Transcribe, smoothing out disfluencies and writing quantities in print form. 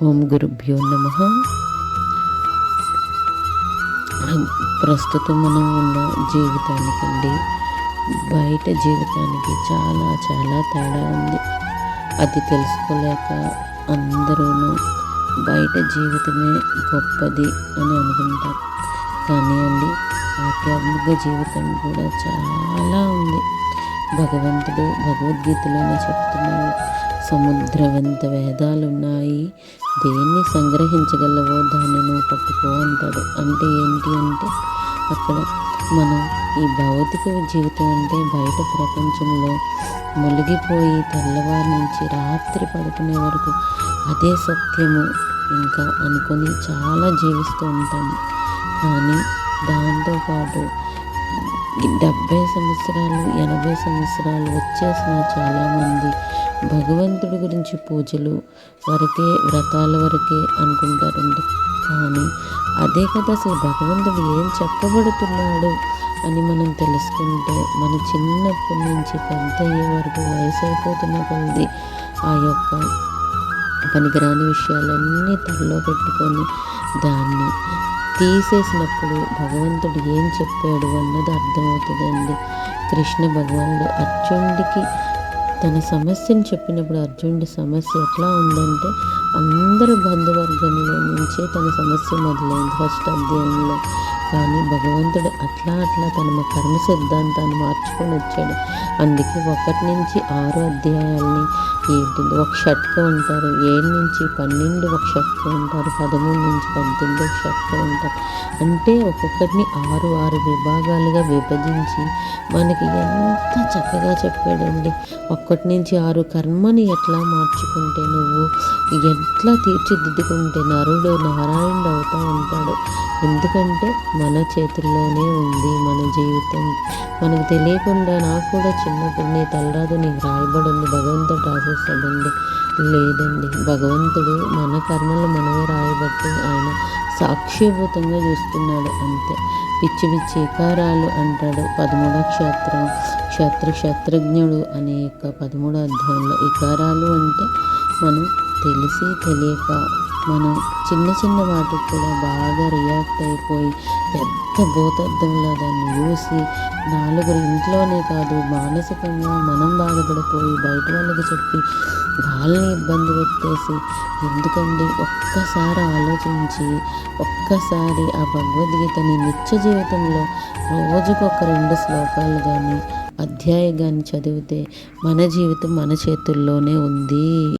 ఓం గురుభ్యో నమః. ప్రస్తుతం మనం ఉన్న జీవితానికండి బయట జీవితానికి చాలా చాలా తేడా ఉంది. అది తెలుసుకోలేక అందరూ బయట జీవితమే గొప్పది అని అనుకుంటారు. కానీ ఆధ్యాత్మిక జీవితం కూడా చాలా ఉంది. భగవంతుడు భగవద్గీతలోనే చెప్తున్నాడు, సముద్రవంత వేదాలున్నాయి, దేన్ని సంగ్రహించగలవో దాన్ని నువ్వు పట్టుకో అంటాడు. అంటే ఏంటి అంటే అక్కడ మనం ఈ భౌతిక జీవితం అంటే బయట ప్రపంచంలో మునిగిపోయి తెల్లవారి నుంచి రాత్రి పడుకునే వరకు అదే సత్యము ఇంకా అనుకొని చాలా జీవిస్తూ ఉంటాము. కానీ దాంతోపాటు 70 సంవత్సరాలు 80 సంవత్సరాలు వచ్చేసిన చాలామంది భగవంతుడి గురించి పూజలు వరకే, వ్రతాల వరకే అనుకుంటారండి. కానీ అదే కదా అసలు భగవంతుడు ఏం చెప్పబడుతున్నాడు అని మనం తెలుసుకుంటే మన చిన్నప్పటి నుంచి పెద్ద అయ్యే వరకు వయసు అయిపోతున్న కొద్ది ఆ యొక్క పనికిరాని విషయాలన్నీ తలలో పెట్టుకొని దాన్ని తీసేసినప్పుడు భగవంతుడు ఏం చెప్పాడు అన్నది అర్థమవుతుందండి. కృష్ణ భగవానుడు అర్జునుడికి తన సమస్యను చెప్పినప్పుడు అర్జునుడి సమస్య ఎట్లా ఉందంటే అందరు బంధువర్గంలో నుంచే తన సమస్య మొదలైంది ఫస్ట్ అధ్యాయంలో. కానీ భగవంతుడు అట్లా తన కర్మ సిద్ధాంతాన్ని మార్చుకొని వచ్చాడు. అందుకే 1 నుంచి 6 అధ్యాయాలని ఏంటిది ఒక షట్కం అంటారు, 7 నుంచి 12 ఒక షట్కం అంటారు, 13 నుంచి 18 ఒక షట్కం అంటారు. అంటే ఒక్కొక్కటిని 6 విభాగాలుగా విభజించి మనకి ఎంత చక్కగా చెప్పాడండి. 1 నుంచి 6 కర్మని ఎట్లా మార్చుకుంటే నువ్వు ఎట్లా తీర్చిదిద్దుకుంటే నరుడు నారాయణుడు అవుతా ఉంటాడు. ఎందుకంటే మన చేతుల్లోనే ఉంది మన జీవితం. మనకు తెలియకుండా నాకు కూడా చిన్నప్పుడు నీ తలరాదు నీకు రాయబడి ఉంది భగవంతుడు రాసేస్తాడండి. లేదండి, భగవంతుడు మన కర్మలు మనమే రాయబట్టి ఆయన సాక్షిభూతంగా చూస్తున్నాడు అంతే. పిచ్చి పిచ్చి ఇకారాలు అంటాడు 13వ క్షత్రజ్ఞుడు అనే 13వ అధ్యాయంలో. ఇకారాలు అంటే మనం తెలిసి తెలియక మనం చిన్న వాటికి కూడా బాగా రియాక్ట్ అయిపోయి పెద్ద భూతద్దంలో దాన్ని చూసి నలుగురు ఇంట్లోనే కాదు మానసికంగా మనం బాధపడిపోయి బయట వాళ్ళకి చెప్పి వాళ్ళని ఇబ్బంది పెట్టేసి ఎందుకండి ఒక్కసారి ఆలోచించి ఒక్కసారి ఆ భగవద్గీతని నిత్య జీవితంలో రోజుకొక 2 శ్లోకాలు కానీ అధ్యాయం కానీ చదివితే మన జీవితం మన చేతుల్లోనే ఉంది.